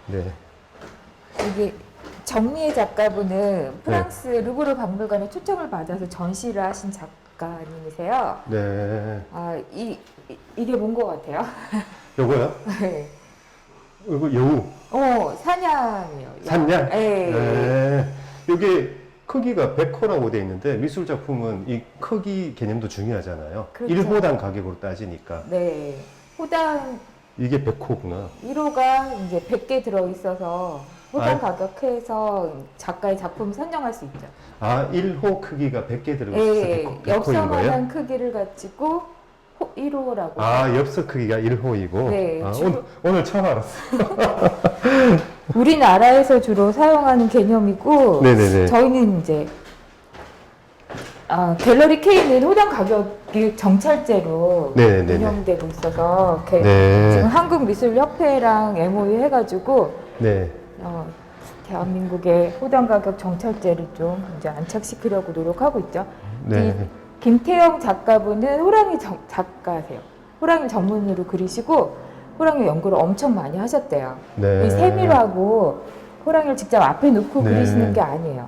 네. 이게 정미애 작가분은 프랑스 루브르 박물관에 초청을 받아서 전시를 하신 작가님이세요. 네. 아, 이게 뭔 것 같아요? 요거요? 네. 이거 여우. 사냥이요. 산냥? 네. 네. 이게 크기가 100호라고 돼 있는데 미술 작품은 이 크기 개념도 중요하잖아요. 그렇죠. 1호당 가격으로 따지니까. 네. 호당 이게 100호구나. 1호가 이제 100개 들어있어서 호당 아. 가격해서 작가의 작품 선정할 수 있죠. 아, 1호 크기가 100개 들어있어서 네. 100호인 거예요? 엽서만한 크기를 가지고 1호라고. 아, 엽서 크기가 1호이고? 네, 아, 주로- 오늘 처음 알았어. 우리나라에서 주로 사용하는 개념이고, 네네네. 저희는 이제 갤러리 K는 호당 가격이 정찰제로 네네네네. 운영되고 있어서 네. 지금 한국미술협회랑 MOU 해가지고 네. 대한민국의 호당 가격 정찰제를 좀 이제 안착시키려고 노력하고 있죠. 네. 이 김태영 작가분은 호랑이 작가세요. 호랑이 전문으로 그리시고 호랑이 연구를 엄청 많이 하셨대요. 네. 이 세밀하고 호랑이를 직접 앞에 놓고 네. 그리시는 게 아니에요.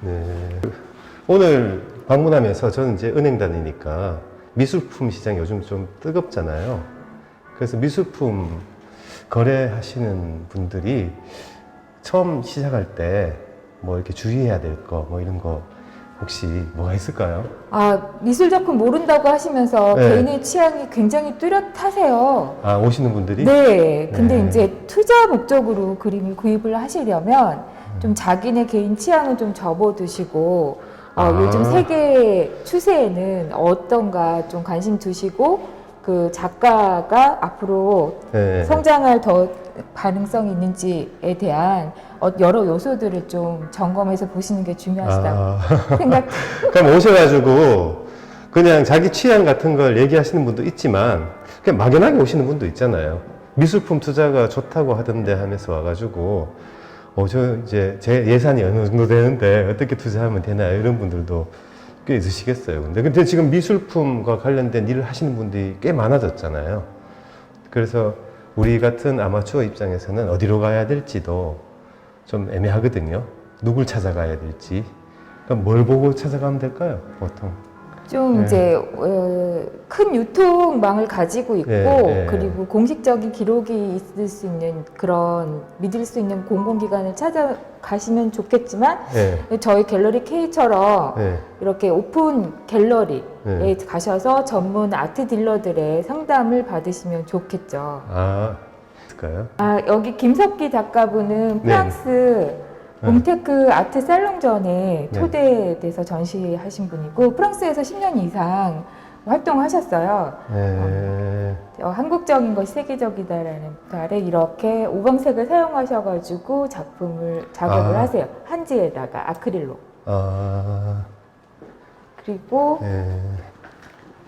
네. 오늘 방문하면서 저는 이제 은행 다니니까 미술품 시장 요즘 좀 뜨겁잖아요. 그래서 미술품 거래하시는 분들이 처음 시작할 때 뭐 이렇게 주의해야 될 거 뭐 이런 거 혹시 뭐가 있을까요? 미술 작품 모른다고 하시면서 네. 개인의 취향이 굉장히 뚜렷하세요. 아, 오시는 분들이? 네. 근데 네. 이제 투자 목적으로 그림을 구입을 하시려면 좀 자기네 개인 취향을 좀 접어두시고 요즘 세계 추세에는 어떤가 좀 관심 두시고 그 작가가 앞으로 네. 성장할 더 가능성이 있는지에 대한 여러 요소들을 좀 점검해서 보시는 게 중요하시다고 생각. 그럼 오셔가지고 그냥 자기 취향 같은 걸 얘기하시는 분도 있지만 그냥 막연하게 오시는 분도 있잖아요. 미술품 투자가 좋다고 하던데 하면서 와가지고 저 이제 제 예산이 어느 정도 되는데 어떻게 투자하면 되나요? 이런 분들도 꽤 있으시겠어요. 근데 지금 미술품과 관련된 일을 하시는 분들이 꽤 많아졌잖아요. 그래서 우리 같은 아마추어 입장에서는 어디로 가야 될지도 좀 애매하거든요. 누굴 찾아가야 될지. 그럼 뭘 보고 찾아가면 될까요? 보통. 좀 네. 이제 큰 유통망을 가지고 있고 네. 그리고 공식적인 기록이 있을 수 있는 그런 믿을 수 있는 공공기관을 찾아가시면 좋겠지만 네. 저희 갤러리 K처럼 네. 이렇게 오픈 갤러리에 네. 가셔서 전문 아트 딜러들의 상담을 받으시면 좋겠죠. 있을까요? 여기 김석기 작가분은 프랑스 몽테크 아트 살롱전에 네. 초대돼서 전시하신 분이고 프랑스에서 10년 이상 활동하셨어요. 네. 한국적인 것이 세계적이다라는 말에 이렇게 오방색을 사용하셔가지고 작업을 하세요. 한지에다가 아크릴로. 그리고 네.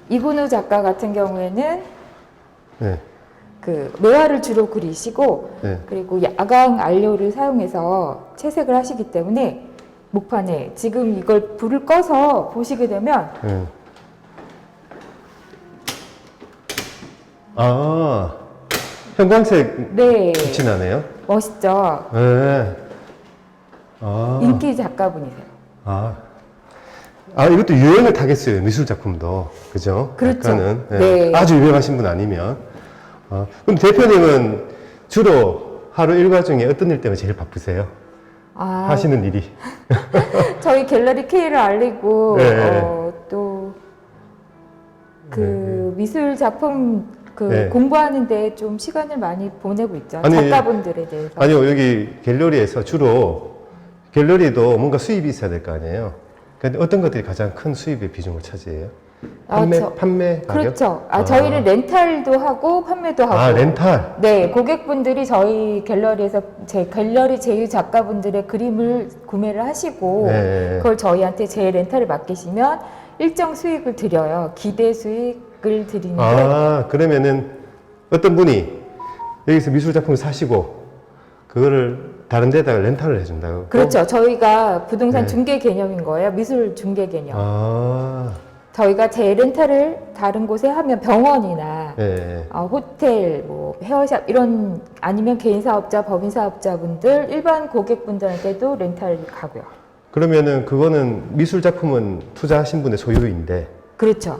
이근우 작가 같은 경우에는 네. 그 매화를 주로 그리시고 네. 그리고 야광 안료를 사용해서 채색을 하시기 때문에 목판에 지금 이걸 불을 꺼서 보시게 되면 네. 형광색 네 빛이 나네요. 멋있죠. 네. 인기 작가분이세요. 이것도 유행을 타겠어요. 미술 작품도. 그죠? 그렇죠. 약간은. 네. 아주 유명하신 분 아니면. 그럼 대표님은 주로 하루 일과 중에 어떤 일 때문에 제일 바쁘세요? 하시는 일이. 저희 갤러리 K를 알리고 네. 또 그 미술 작품 네. 공부하는데 좀 시간을 많이 보내고 있죠. 아니, 작가분들에 대해서. 아니요, 여기 갤러리에서 주로 갤러리도 뭔가 수입이 있어야 될 거 아니에요? 근데 어떤 것들이 가장 큰 수입의 비중을 차지해요? 판매 가격? 그렇죠. 저희는 렌탈도 하고 판매도 하고. 렌탈? 네, 고객분들이 저희 갤러리에서 제 갤러리 제휴 작가분들의 그림을 구매를 하시고 네. 그걸 저희한테 제 렌탈을 맡기시면 일정 수익을 드려요. 기대 수익을 드리는데. 그러면은 어떤 분이 여기서 미술 작품을 사시고 그거를 다른 데다가 렌탈을 해준다고? 그렇죠. 저희가 부동산 네. 중개 개념인 거예요. 미술 중개 개념. 저희가 재렌탈을 다른 곳에 하면 병원이나 예. 호텔, 뭐 헤어샵 이런 아니면 개인 사업자, 법인 사업자분들, 일반 고객분들한테도 렌탈 가고요. 그러면은 그거는 미술 작품은 투자하신 분의 소유인데 그렇죠.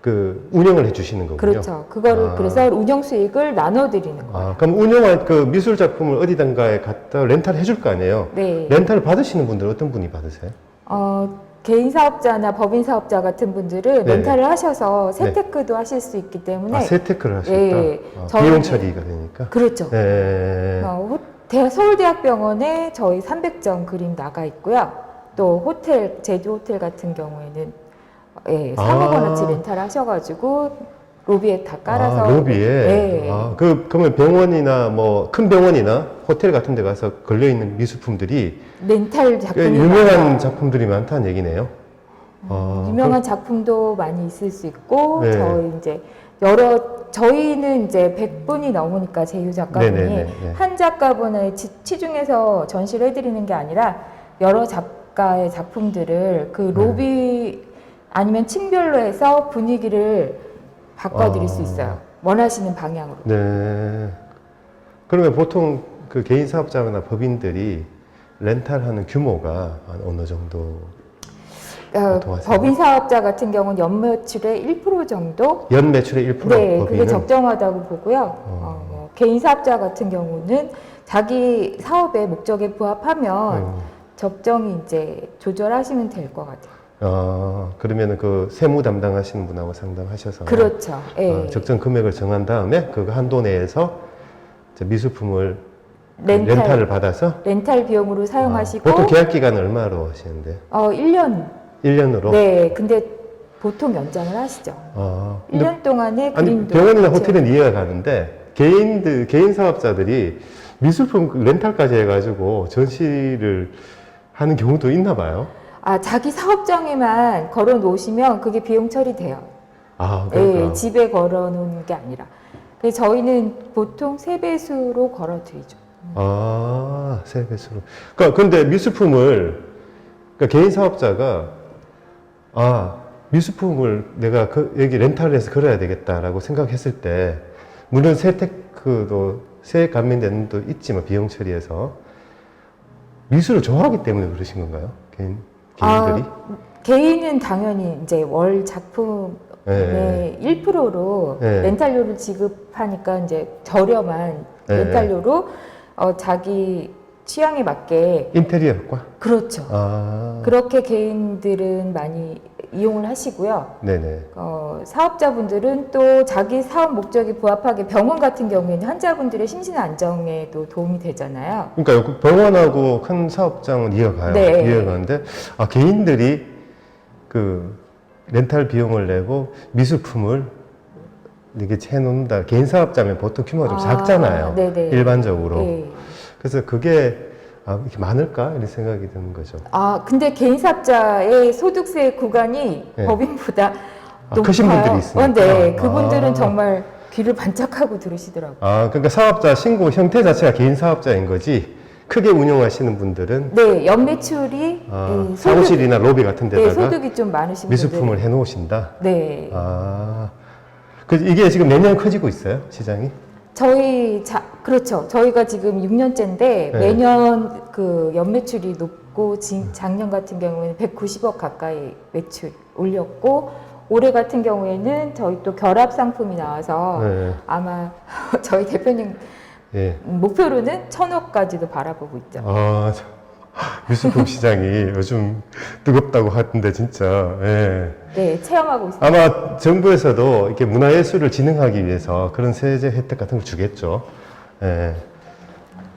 그 운영을 해주시는 거군요. 그렇죠. 그거를 아. 그래서 운영 수익을 나눠드리는 거예요. 아, 그럼 운영할 그 미술 작품을 어디든가에 갖다 렌탈 해줄 거 아니에요? 네. 렌탈 받으시는 분들은 어떤 분이 받으세요? 개인 사업자나 법인 사업자 같은 분들은 네. 렌탈을 하셔서 세테크도 하실 수 있기 때문에 아, 세테크를 하실까? 예, 저는- 비용 처리가 되니까. 그렇죠. 예. 서울대학병원에 저희 300점 그림 나가 있고요. 또 호텔, 제주 호텔 같은 경우에는 3억 원어치 렌탈 하셔가지고 로비에 다 깔아서 로비에. 네. 그러면 병원이나 뭐 큰 병원이나 호텔 같은 데 가서 걸려 있는 미술품들이 렌탈 꽤 작품이 유명한 많아요. 작품들이 많다는 얘기네요. 유명한 작품도 많이 있을 수 있고 네. 저희 이제 저희는 이제 100분이 넘으니까 제휴 작가분이 네네네. 한 작가분을 치중해서 전시를 해드리는 게 아니라 여러 작가의 작품들을 그 로비 아니면 층별로 해서 분위기를 바꿔드릴 수 있어요. 원하시는 방향으로. 네. 그러면 보통 그 개인 사업자나 법인들이 렌탈하는 규모가 한 어느 정도? 보통 하세요? 법인 사업자 같은 경우는 연매출의 1% 정도? 연 매출의 1% 네, 법인은? 그게 적정하다고 보고요. 개인 사업자 같은 경우는 자기 사업의 목적에 부합하면 적정히 이제 조절하시면 될 것 같아요. 그러면은 그 세무 담당하시는 분하고 상담하셔서 그렇죠. 예. 적정 금액을 정한 다음에 그 한도 내에서 이제 미술품을 렌탈, 을 받아서 렌탈 비용으로 사용하시고 보통 계약 기간은 얼마로 하시는데? 1년. 1년으로? 네, 근데 보통 연장을 하시죠. 근데 1년 동안에 아니 그림도 병원이나 같이 호텔은 이해가 가는데 개인 사업자들이 미술품 렌탈까지 해가지고 전시를 하는 경우도 있나 봐요. 자기 사업장에만 걸어 놓으시면 그게 비용 처리돼요. 그러니까. 예, 집에 걸어 놓는 게 아니라. 그래서 저희는 보통 세배수로 걸어 드리죠. 세배수로. 그러니까 근데 미술품을 그러니까 개인 사업자가 미술품을 내가 여기 렌탈을 해서 걸어야 되겠다라고 생각했을 때 물론 세테크도 세액 감면되는 도 있지만 비용 처리해서 미술을 좋아하기 때문에 그러신 건가요? 개인들이? 개인은 당연히 이제 월 작품의 네. 1%로 네. 렌탈료를 지급하니까 이제 저렴한 네. 렌탈료로 자기 취향에 맞게 인테리어 효과? 그렇죠. 아, 그렇게 개인들은 많이 이용을 하시고요. 네네. 사업자분들은 또 자기 사업 목적에 부합하게 병원 같은 경우에는 환자분들의 심신 안정에도 도움이 되잖아요. 그러니까 병원하고 큰 사업장은 이어가요. 네. 이어가는데 개인들이 그 렌탈 비용을 내고 미술품을 이렇게 해놓는다. 개인 사업자면 보통 규모가 좀 작잖아요. 네네. 일반적으로. 네. 그래서 그게 이렇게 많을까? 이런 생각이 드는 거죠. 근데 개인 사업자의 소득세 구간이 네. 법인보다 높아요. 크신 분들이 있으니까. 네, 그분들은 정말 귀를 반짝하고 들으시더라고요. 그러니까 사업자 신고 형태 자체가 개인 사업자인 거지. 크게 운영하시는 분들은 네, 연매출이 사무실이나 로비 같은 데다가 소득이 좀 많으신 미술품을 분들. 해놓으신다. 네. 이게 지금 매년 커지고 있어요, 시장이? 그렇죠. 저희가 지금 6년째인데 매년 그 연매출이 높고 작년 같은 경우에는 190억 가까이 매출 올렸고 올해 같은 경우에는 저희 또 결합 상품이 나와서 네. 아마 저희 대표님 예. 목표로는 1,000억까지도 바라보고 있죠. 미술품 시장이 요즘 뜨겁다고 하던데 진짜. 예. 네, 체험하고 있습니다. 아마 정부에서도 이렇게 문화예술을 진흥하기 위해서 그런 세제 혜택 같은 걸 주겠죠. 예.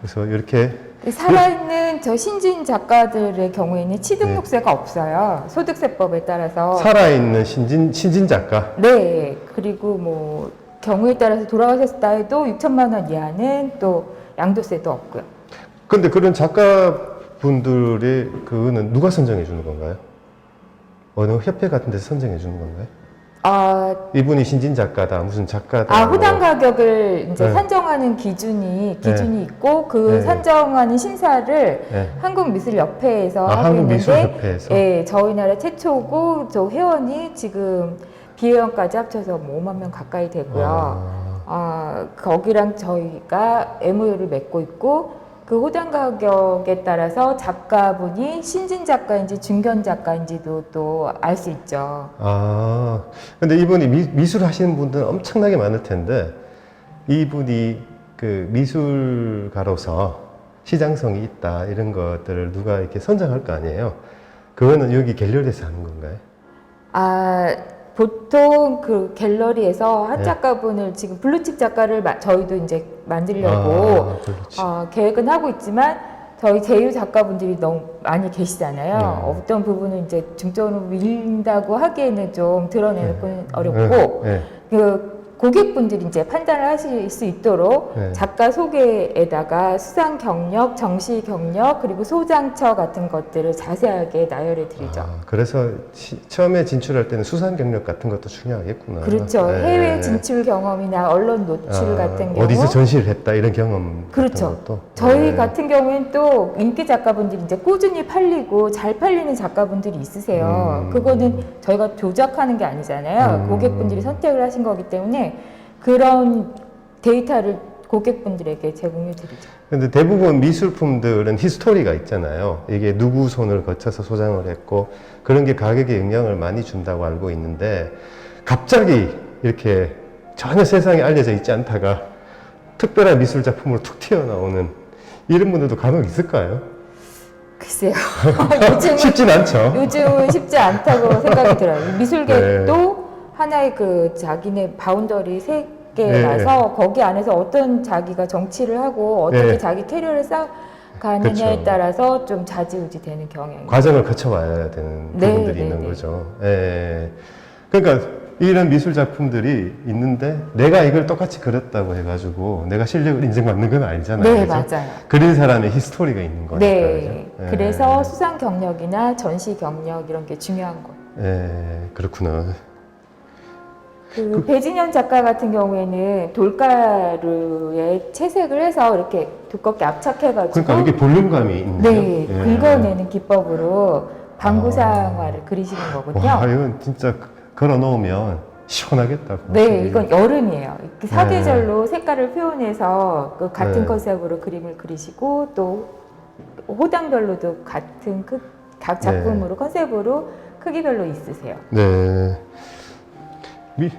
그래서 이렇게 살아있는 저 신진 작가들의 경우에는 취등록세가 없어요. 소득세법에 따라서. 살아있는 신진 작가. 네. 그리고 뭐 경우에 따라서 돌아가셨다 해도 6천만 원 이하는 또 양도세도 없고요. 근데 그런 작가분들의 그거는 누가 선정해 주는 건가요? 어느 협회 같은 데서 선정해 주는 건가요? 이분이 신진 작가다, 무슨 작가다. 호당 가격을 이제 네. 산정하는 기준이 있고 그 네. 산정하는 심사를 네. 한국미술협회에서 하고 있는데, 한국미술협회에서. 예, 저희 나라 최초고 저 회원이 지금 비회원까지 합쳐서 뭐 5만 명 가까이 되고요. 거기랑 저희가 MOU를 맺고 있고 그 호당 가격에 따라서 작가분이 신진 작가인지 중견 작가인지도 또 알 수 있죠. 근데 이분이 미술 하시는 분들은 엄청나게 많을 텐데, 이분이 그 미술가로서 시장성이 있다, 이런 것들을 누가 이렇게 선정할 거 아니에요? 그거는 여기 갤러리에서 하는 건가요? 보통 그 갤러리에서 한 네. 작가분을 지금 블루칩 작가를 저희도 이제 만들려고 계획은 하고 있지만 저희 제휴 작가분들이 너무 많이 계시잖아요. 네. 어떤 부분은 이제 중점으로 밀린다고 하기에는 좀 드러내는 어렵고 그 고객분들이 이제 판단을 하실 수 있도록 작가 소개에다가 수상 경력, 정시 경력, 그리고 소장처 같은 것들을 자세하게 나열해 드리죠. 그래서 처음에 진출할 때는 수상 경력 같은 것도 중요하겠구나. 그렇죠. 해외 진출 경험이나 언론 노출 같은 경우. 어디서 전시를 했다, 이런 경험. 그렇죠. 같은 것도. 저희 같은 경우에는 또 인기 작가분들이 이제 꾸준히 팔리고 잘 팔리는 작가분들이 있으세요. 그거는 저희가 조작하는 게 아니잖아요. 고객분들이 선택을 하신 거기 때문에 그런 데이터를 고객분들에게 제공해 드리죠. 근데 대부분 미술품들은 히스토리가 있잖아요. 이게 누구 손을 거쳐서 소장을 했고, 그런 게 가격에 영향을 많이 준다고 알고 있는데, 갑자기 이렇게 전혀 세상에 알려져 있지 않다가 특별한 미술 작품으로 툭 튀어나오는 이런 분들도 간혹 있을까요? 글쎄요. 요즘은 쉽진 않죠. 요즘은 쉽지 않다고 생각이 들어요. 미술계도 하나의 그 자기네 바운더리 세계라서 거기 안에서 어떤 자기가 정치를 하고 어떻게 자기 캐리어를 쌓아가느냐에 그쵸. 따라서 좀 좌지우지 되는 경향이 과정을 거쳐와야 되는 부분들이 있는 거죠. 그러니까 이런 미술 작품들이 있는데 내가 이걸 똑같이 그렸다고 해가지고 내가 실력을 인정받는 건 아니잖아요. 네, 그죠? 맞아요. 그린 사람의 히스토리가 있는 거니까. 네. 그죠? 그래서 수상 경력이나 전시 경력 이런 게 중요한 거예요. 그렇구나. 배진현 작가 같은 경우에는 돌가루에 채색을 해서 이렇게 두껍게 압착해가지고 그러니까 이게 볼륨감이 있네요. 네, 긁어내는 기법으로 방구상화를 그리시는 거거든요. 와, 이건 진짜 걸어 놓으면 시원하겠다. 네, 이건 여름이에요. 이렇게 사계절로 색깔을 표현해서 그 같은 컨셉으로 그림을 그리시고 또 호당별로도 같은 각 작품으로 컨셉으로 크기별로 있으세요. 네.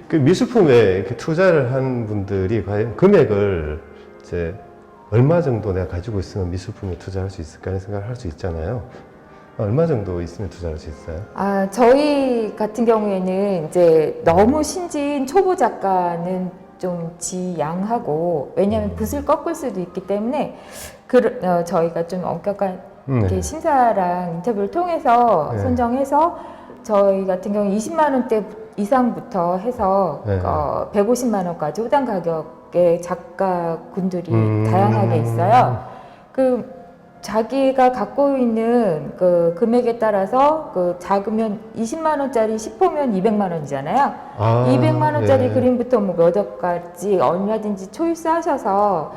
그 미술품에 이렇게 투자를 한 분들이 과연 금액을 이제 얼마 정도 내가 가지고 있으면 미술품에 투자할 수 있을까 하는 생각을 할 수 있잖아요. 얼마 정도 있으면 투자할 수 있어요? 저희 같은 경우에는 이제 너무 신진 초보 작가는 좀 지양하고, 왜냐하면 붓을 꺾을 수도 있기 때문에 저희가 좀 엄격한 이렇게 심사랑 인터뷰를 통해서 선정해서 저희 같은 경우 20만 원대 이상부터 해서 150만 원까지 호당 가격의 작가군들이 다양하게 있어요. 그 자기가 갖고 있는 그 금액에 따라서 그 작으면 20만 원짜리 10호면 200만 원이잖아요. 200만 원짜리 그림부터 뭐 몇 억까지 얼마든지 초이스하셔서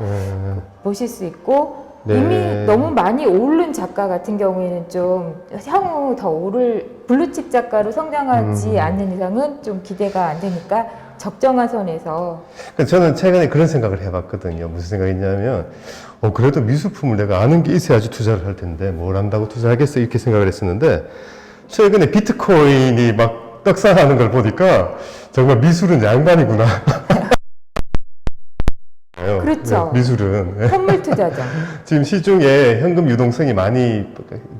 보실 수 있고, 이미 너무 많이 오른 작가 같은 경우에는 좀 향후 더 오를 블루칩 작가로 성장하지 않는 이상은 좀 기대가 안 되니까 적정한 선에서. 저는 최근에 그런 생각을 해봤거든요. 무슨 생각이냐면, 그래도 미술품을 내가 아는 게 있어야지 투자를 할 텐데, 뭘 안다고 투자하겠어? 이렇게 생각을 했었는데, 최근에 비트코인이 막 떡상하는 걸 보니까, 정말 미술은 양반이구나. 그렇죠. 미술은. 선물 투자죠. 지금 시중에 현금 유동성이 많이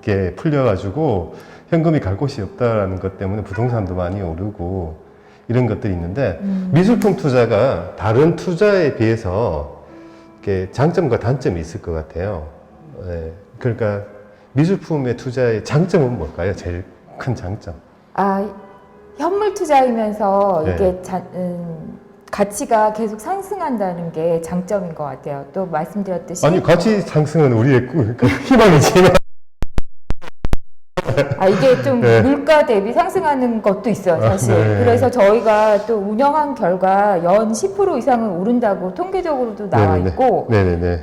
이렇게 풀려가지고, 현금이 갈 곳이 없다라는 것 때문에 부동산도 많이 오르고, 이런 것들이 있는데, 미술품 투자가 다른 투자에 비해서 이렇게 장점과 단점이 있을 것 같아요. 그러니까 미술품의 투자의 장점은 뭘까요? 제일 큰 장점. 현물 투자이면서 이게 가치가 계속 상승한다는 게 장점인 것 같아요. 또 말씀드렸듯이. 아니, 가치 상승은 우리의 희망이지만. 이게 좀 네. 물가 대비 상승하는 것도 있어요, 사실. 네. 그래서 저희가 또 운영한 결과 연 10% 이상은 오른다고 통계적으로도 나와 네네네. 있고, 네네네.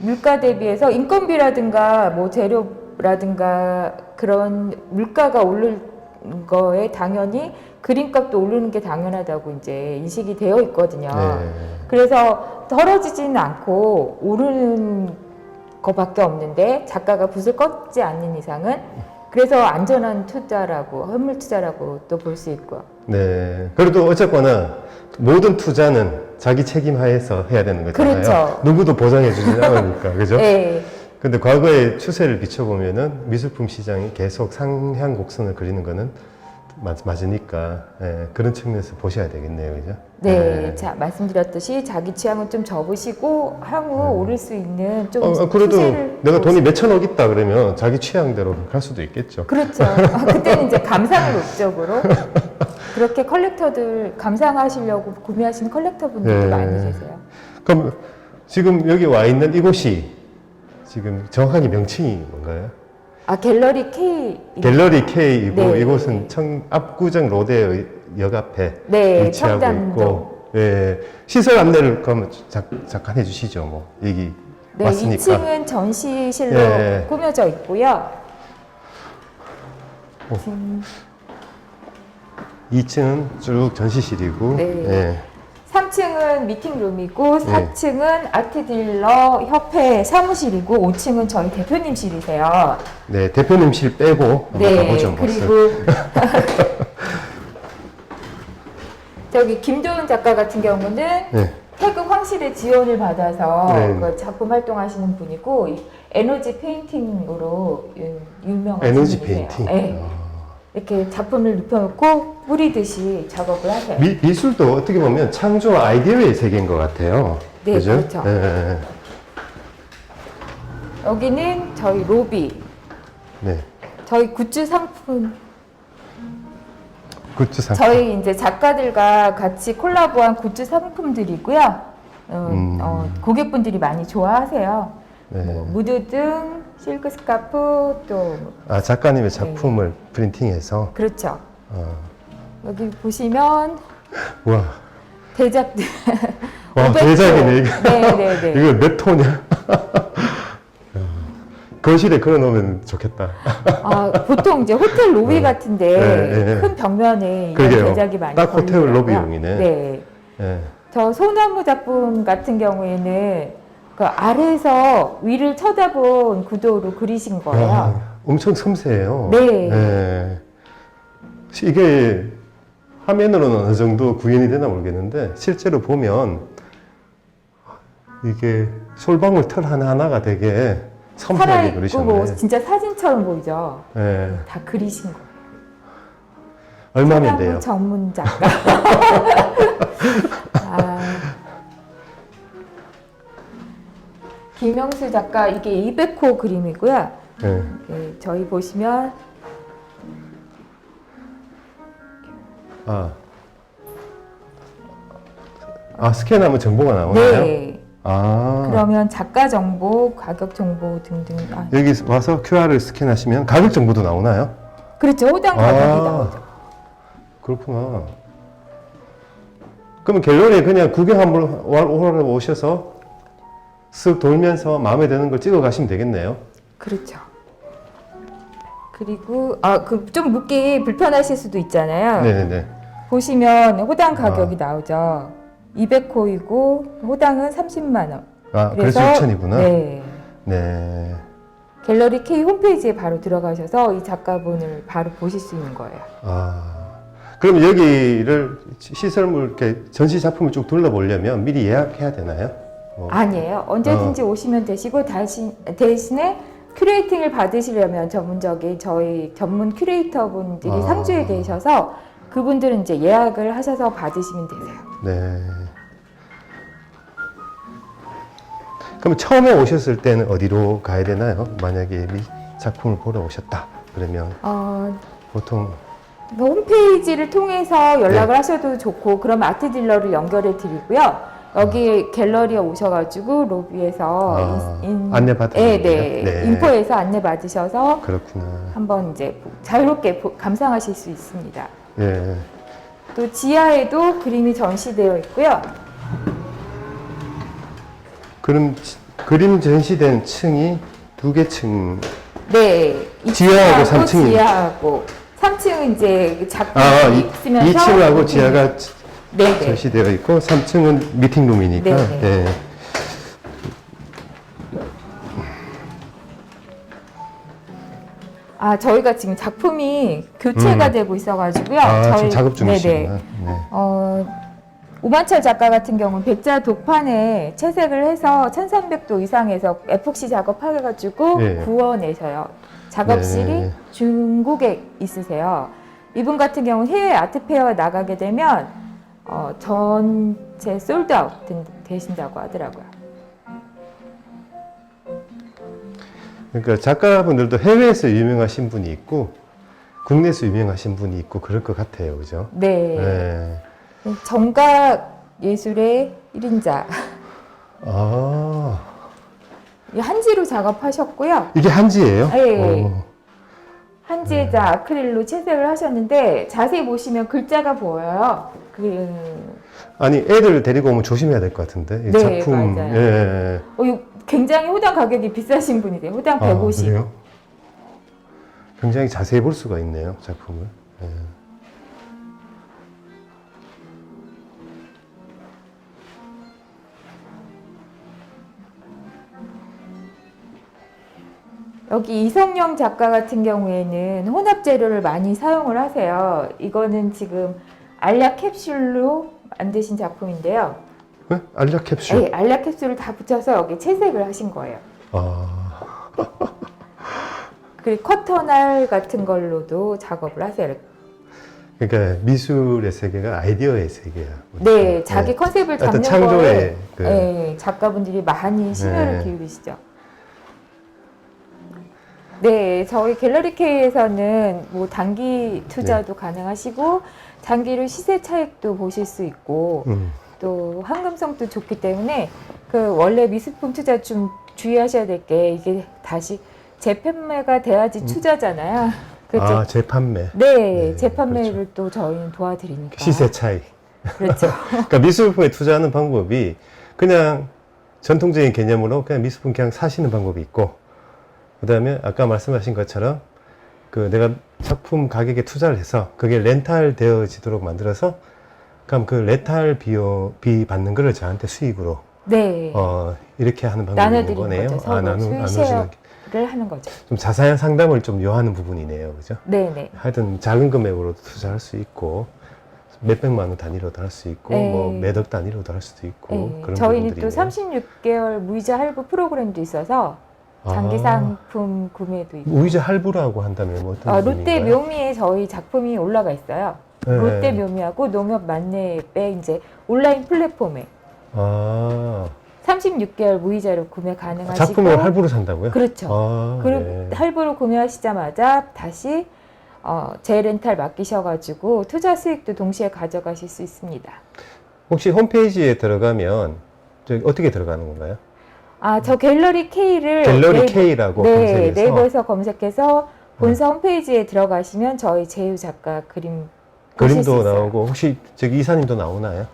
물가 대비해서 인건비라든가 뭐 재료라든가 그런 물가가 오를 거에 당연히 그림값도 오르는 게 당연하다고 이제 인식이 되어 있거든요. 네. 그래서 떨어지지는 않고 오르는 거밖에 없는데 작가가 붓을 꺾지 않는 이상은 그래서 안전한 투자라고 현물 투자라고 또 볼 수 있고요. 네. 그래도 어쨌거나 모든 투자는 자기 책임 하에서 해야 되는 거잖아요. 그렇죠. 누구도 보장해 주지 않으니까. 그죠? 네. 근데 과거의 추세를 비춰보면은 미술품 시장이 계속 상향 곡선을 그리는 거는 맞으니까 예, 그런 측면에서 보셔야 되겠네요. 그죠? 네, 자 말씀드렸듯이 자기 취향은 좀 접으시고 향후 오를 수 있는 좀 그래도 추세를 내가 돈이 보시- 몇천억 있다 그러면 자기 취향대로 갈 수도 있겠죠. 그렇죠. 그때는 이제 감상을 목적으로 그렇게 컬렉터들 감상하시려고 구매하시는 컬렉터분들도 네. 많이 계세요. 그럼 지금 여기 와 있는 이곳이 지금 정확하게 명칭이 뭔가요? 갤러리 K 갤러리 K이고 네. 이곳은 압구정 로데 역 앞에 네, 위치하고 청담동. 있고 예, 시설 안내를 그러면 잠깐 해주시죠. 뭐 얘기 네, 왔으니까. 2층은 전시실로 예. 꾸며져 있고요. 오. 지금 2층은 쭉 전시실이고 네. 예. 3층은 미팅룸이고 네. 4층은 아트딜러 협회 사무실이고 5층은 저희 대표님실이세요. 네, 대표님실 빼고 한번 네, 가보죠. 뭐. 그리고 저기 김도훈 작가 같은 경우는 네. 태극 황실의 지원을 받아서 네. 그 작품 활동하시는 분이고 이 에너지 페인팅으로 유명하신 에너지 분이세요. 페인팅. 네. 이렇게 작품을 눕혀놓고 뿌리듯이 작업을 하세요. 미술도 어떻게 보면 창조 아이디어의 세계인 것 같아요. 네, 그죠? 그렇죠. 네. 여기는 저희 로비, 네. 저희 굿즈 상품, 굿즈 상품. 저희 이제 작가들과 같이 콜라보한 굿즈 상품들이고요. 고객분들이 많이 좋아하세요. 네. 뭐 무드등, 실크 스카프 또 아, 작가님의 작품을 프린팅해서. 그렇죠. 어. 여기 보시면 와, 대작들. 와 500호. 대작이네 이거. 네네네. 이거 몇 톤이야? 거실에 걸어놓으면 좋겠다. 보통 이제 호텔 로비 같은데 네, 네. 큰 벽면에 이런 그러게요. 대작이 많이 딱 호텔 걸리더라고요. 로비용이네. 네. 예. 저 소나무 작품 같은 경우에는 그 아래에서 위를 쳐다본 구도로 그리신 거예요. 야, 엄청 섬세해요. 네. 예. 이게 화면으로는 어느 정도 구현이 되나 모르겠는데 실제로 보면 이게 솔방울 털 하나하나가 되게 섬세하게 살아있고 그리셨네. 뭐 진짜 사진처럼 보이죠. 예. 다 그리신 거예요. 얼마면 소나무 돼요? 전문 작가. 김영수 작가 이게 200호 그림이고요. 예. 네, 저희 보시면 스캔하면 정보가 나오나요? 네. 아. 그러면 작가 정보, 가격 정보 등등. 여기 와서 QR을 스캔하시면 가격 정보도 나오나요? 그렇죠. 호당 가격이 나오죠. 그렇구나. 그러면 갤러리에 그냥 구경 한번 오셔서 쓱 돌면서 마음에 드는 걸 찍어 가시면 되겠네요. 그렇죠. 그리고 좀 묻기 불편하실 수도 있잖아요. 네네네. 보시면 호당 가격이 나오죠. 200호이고 호당은 30만 원. 그래서 6천이구나. 네. 네. 갤러리 K 홈페이지에 바로 들어가셔서 이 작가분을 바로 보실 수 있는 거예요. 그럼 여기를 시설물 이렇게 전시 작품을 쭉 둘러보려면 미리 예약해야 되나요? 뭐. 아니에요. 언제든지 오시면 되시고 대신에 큐레이팅을 받으시려면 전문적인 저희 전문 큐레이터 분들이 상주에 계셔서 그분들은 이제 예약을 하셔서 받으시면 되세요. 네. 그럼 처음에 오셨을 때는 어디로 가야 되나요? 만약에 작품을 보러 오셨다 그러면 보통 홈페이지를 통해서 연락을 하셔도 좋고 그럼 아트 딜러를 연결해 드리고요. 여기 갤러리에 오셔가지고 로비에서 안내받으시는 네, 거예요? 인포에서 안내 받으셔서 그렇구나. 한번 이제 자유롭게 감상하실 수 있습니다. 예. 또 지하에도 그림이 전시되어 있고요. 그럼 그림 전시된 층이 2개 층. 네, 지하하고 3층이. 지하하고 3층은 이제 작품이 있으면서 2층하고 지하가 네, 네. 전시되어 있고 3층은 미팅룸이니까. 네, 네. 예. 아, 저희가 지금 작품이 교체가 되고 있어가지고요. 지금 작업 중이시구나. 네. 오만철 작가 같은 경우는 백자 독판에 채색을 해서 1300도 이상에서 에폭시 작업해가지고 예. 구워내셔요. 작업실이 네. 중국에 있으세요. 이분 같은 경우는 해외 아트페어 나가게 되면 전체 솔드아웃 되신다고 하더라고요. 그러니까 작가분들도 해외에서 유명하신 분이 있고 국내에서 유명하신 분이 있고 그럴 것 같아요. 그죠? 네. 네. 정각 예술의 1인자. 아, 한지로 작업하셨고요. 이게 한지예요? 네. 한지에다 아크릴로 채색을 하셨는데 자세히 보시면 글자가 보여요. 아니 애들 데리고 오면 조심해야 될 것 같은데 이 네, 작품. 맞아요. 예. 이거 굉장히 호당 가격이 비싸신 분이세요. 호당 150. 그래요? 굉장히 자세히 볼 수가 있네요, 작품을. 예. 여기 이성영 작가 같은 경우에는 혼합 재료를 많이 사용을 하세요. 이거는 지금 알약 캡슐로 만드신 작품인데요. 네? 알약 캡슐. 네, 알약 캡슐을 다 붙여서 여기 채색을 하신 거예요. 아, 그리고 커터날 같은 걸로도 작업을 하세요. 그러니까 미술의 세계가 아이디어의 세계야. 네, 자기 컨셉을 어떤 잡는 창조의 거에 그- 네, 작가분들이 많이 심혈을 네. 기울이시죠. 네, 저희 갤러리 K에서는 뭐 단기 투자도 네. 가능하시고 장기로 시세 차익도 보실 수 있고 또 황금성도 좋기 때문에 그 원래 미술품 투자 좀 주의하셔야 될 게 이게 다시 재판매가 돼야지 투자잖아요. 그렇죠? 재판매. 네, 네, 재판매를 또 저희는 도와드리니까. 시세 차이. 그렇죠. 그러니까 미술품에 투자하는 방법이 그냥 전통적인 개념으로 그냥 미술품 그냥 사시는 방법이 있고, 그 다음에 아까 말씀하신 것처럼 그 내가 작품 가격에 투자를 해서 그게 렌탈 되어지도록 만들어서 그럼 그 렌탈 비 받는 거를 저한테 수익으로 네. 이렇게 하는 방법이 있는 나눠드리는 거네요. 거죠. 서로 나누시는 수익쉐어를 하는 거죠. 좀 자세한 상담을 좀 요하는 부분이네요. 그죠? 네네. 하여튼 작은 금액으로 투자할 수 있고 몇백만 원 단위로도 할 수 있고 네. 뭐 몇억 단위로도 할 수도 있고 네. 그런 저희는 또 부분들이네요. 36개월 무이자 할부 프로그램도 있어서 장기 상품 구매도 있고. 무이자 할부라고 한다면 뭐 어떤 롯데 의미인가요? 묘미에 저희 작품이 올라가 있어요. 네. 롯데 묘미하고 농협 만렙의 이제 온라인 플랫폼에 36개월 무이자로 구매 가능하시고. 작품을 할부로 산다고요? 그렇죠. 그리고 네. 할부로 구매하시자마자 다시 재렌탈 맡기셔가지고 투자 수익도 동시에 가져가실 수 있습니다. 혹시 홈페이지에 들어가면 어떻게 들어가는 건가요? 저 갤러리 K를 갤러리 K라고 네, 검색해서 네이버에서 검색해서 본사 홈페이지에 들어가시면 저희 제휴 작가 그림 보실 수 그림도 있어요. 나오고 혹시 저기 이사님도 나오나요?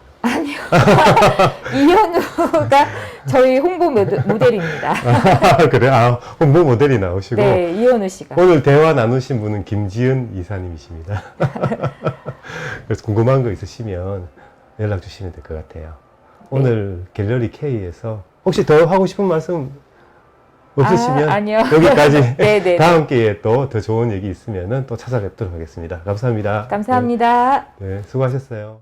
이현우가 저희 홍보 모델입니다. 그래? 홍보 모델이 나오시고 네, 이현우 씨가. 오늘 대화 나누신 분은 김지은 이사님이십니다. 그래서 궁금한 거 있으시면 연락 주시면 될 것 같아요. 오늘 갤러리 K에서 혹시 더 하고 싶은 말씀 없으시면 아니요. 여기까지 네네. 다음 기회에 또 더 좋은 얘기 있으면 또 찾아뵙도록 하겠습니다. 감사합니다. 감사합니다. 네, 수고하셨어요.